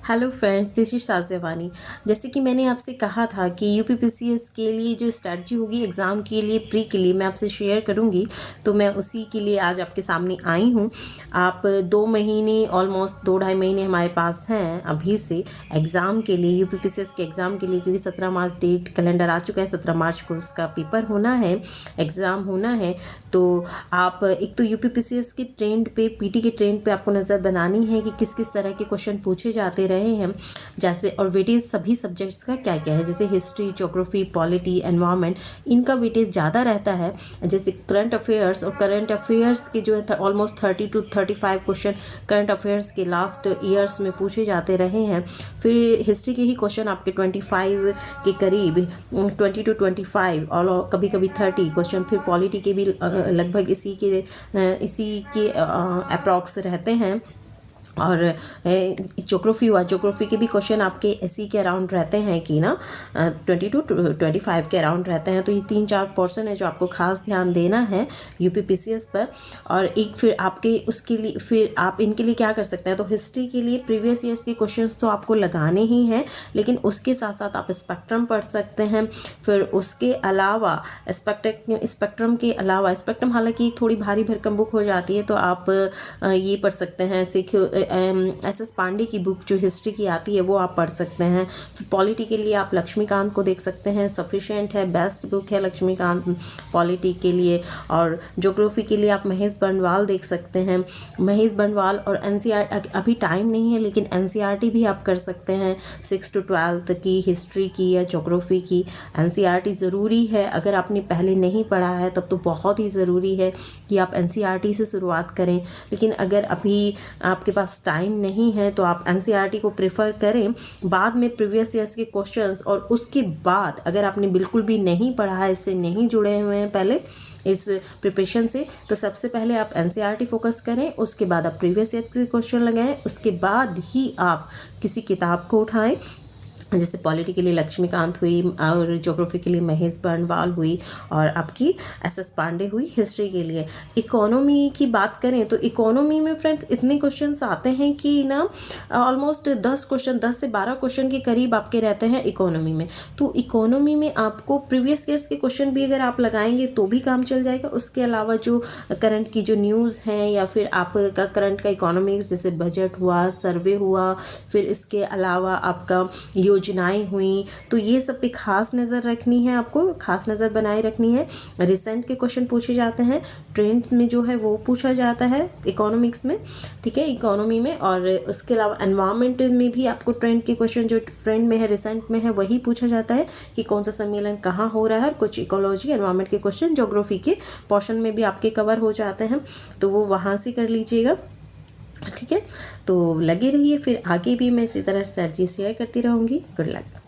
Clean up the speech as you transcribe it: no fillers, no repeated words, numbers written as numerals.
Hello friends, this is साज़ेवानी। जैसे कि मैंने आपसे कहा था कि यूपीपीसीएस के लिए जो स्ट्रैटेजी होगी एग्ज़ाम के लिए प्री के लिए मैं आपसे शेयर करूंगी, तो मैं उसी के लिए आज आपके सामने आई हूं। आप 2 महीने ऑलमोस्ट 2-2.5 महीने हमारे पास हैं अभी से एग्ज़ाम के लिए, यूपीपीसीएस के एग्ज़ाम के लिए, क्योंकि 17 मार्च डेट कैलेंडर आ चुका है। 17 मार्च को उसका पेपर होना है, एग्ज़ाम होना है। तो आप एक तो यूपीपीसीएस के ट्रेंड पे, पीटी के ट्रेंड पे आपको नज़र बनानी है कि किस किस तरह के क्वेश्चन पूछे जाते रहे हैं, जैसे और वेटेज सभी सब्जेक्ट्स का क्या क्या है। जैसे हिस्ट्री, ज्योग्राफी, पॉलिटी, एनवायरनमेंट, इनका वेटेज ज़्यादा रहता है। जैसे करंट अफेयर्स, और करंट अफेयर्स के जो है almost 30 to 35 question current affairs के लास्ट ईयर्स में पूछे जाते रहे हैं। फिर हिस्ट्री के ही क्वेश्चन आपके 25 के करीब, 20 to 25 और कभी कभी 30 क्वेश्चन। फिर पॉलिटी के भी लगभग इसी के अप्रॉक्स रहते हैं। और ज्योग्राफी हुआ, ज्योग्राफी के भी क्वेश्चन आपके इसी के अराउंड रहते हैं कि ना 20 to 25 के अराउंड रहते हैं। तो ये 3-4 पोर्शन है जो आपको खास ध्यान देना है यूपीपीसीएस पर। और एक फिर आपके उसके लिए फिर आप इनके लिए क्या कर सकते हैं, तो हिस्ट्री के लिए प्रीवियस ईयर्स के क्वेश्चंस तो आपको लगाने ही हैं, लेकिन उसके साथ साथ आप स्पेक्ट्रम पढ़ सकते हैं। फिर उसके अलावा स्पेक्ट्रम के अलावा, स्पेक्ट्रम हालांकि थोड़ी भारी भरकम बुक हो जाती है, तो आप ये पढ़ सकते हैं। एस पांडे की बुक जो हिस्ट्री की आती है वो आप पढ़ सकते हैं। पॉलिटी के लिए आप लक्ष्मीकांत को देख सकते हैं, सफिशिएंट है, बेस्ट बुक है लक्ष्मीकांत पॉलिटी के लिए। और ज्योग्राफी के लिए आप महेश बंडवाल देख सकते हैं, महेश बंडवाल। और एनसीईआरटी अभी टाइम नहीं है, लेकिन एनसीईआरटी भी आप कर सकते हैं 6 to 12 की हिस्ट्री की या ज्योग्राफी की। एनसीईआरटी ज़रूरी है, अगर आपने पहले नहीं पढ़ा है तब तो बहुत ही ज़रूरी है कि आप एनसीईआरटी से शुरुआत करें। लेकिन अगर अभी आपके पास टाइम नहीं है तो आप एनसीईआरटी को प्रेफर करें। बाद में प्रीवियस ईयर्स के क्वेश्चंस, और उसके बाद अगर आपने बिल्कुल भी नहीं पढ़ा है, इससे नहीं जुड़े हुए हैं पहले इस प्रिपरेशन से, तो सबसे पहले आप एनसीईआरटी फोकस करें। उसके बाद आप प्रीवियस ईयर के क्वेश्चन लगाएं, उसके बाद ही आप किसी किताब को उठाएं। जैसे पॉलिटी के लिए लक्ष्मीकांत हुई, और ज्योग्राफी के लिए महेश बंडवाल हुई, और आपकी एस पांडे हुई हिस्ट्री के लिए। इकोनॉमी की बात करें तो इकोनॉमी में फ्रेंड्स इतने क्वेश्चंस आते हैं कि ना ऑलमोस्ट 10 से 12 क्वेश्चन के करीब आपके रहते हैं इकोनॉमी में। तो इकोनॉमी में आपको प्रीवियस ईयर्स के क्वेश्चन भी अगर आप लगाएंगे तो भी काम चल जाएगा। उसके अलावा जो करंट की जो न्यूज़ हैं, या फिर आपका करंट का इकोनॉमिक्स, जैसे बजट हुआ, सर्वे हुआ, फिर इसके अलावा आपका योजनाएं हुई, तो ये सब पे खास नज़र रखनी है, आपको खास नज़र बनाए रखनी है। रिसेंट के क्वेश्चन पूछे जाते हैं, ट्रेंड में जो है वो पूछा जाता है इकोनॉमिक्स में, ठीक है, इकोनॉमी में। और उसके अलावा एनवायरनमेंट में भी आपको ट्रेंड के क्वेश्चन जो ट्रेंड में है, रिसेंट में है, वही पूछा जाता है कि कौन सा सम्मेलन कहाँ हो रहा है। और कुछ इकोलॉजी, एनवायरनमेंट के क्वेश्चन ज्योग्राफी के पोर्शन में भी आपके कवर हो जाते हैं, तो वो वहाँ से कर लीजिएगा, ठीक है। तो लगे रहिए, फिर आगे भी मैं इसी तरह स्ट्रेटजी शेयर करती रहूँगी। Good luck.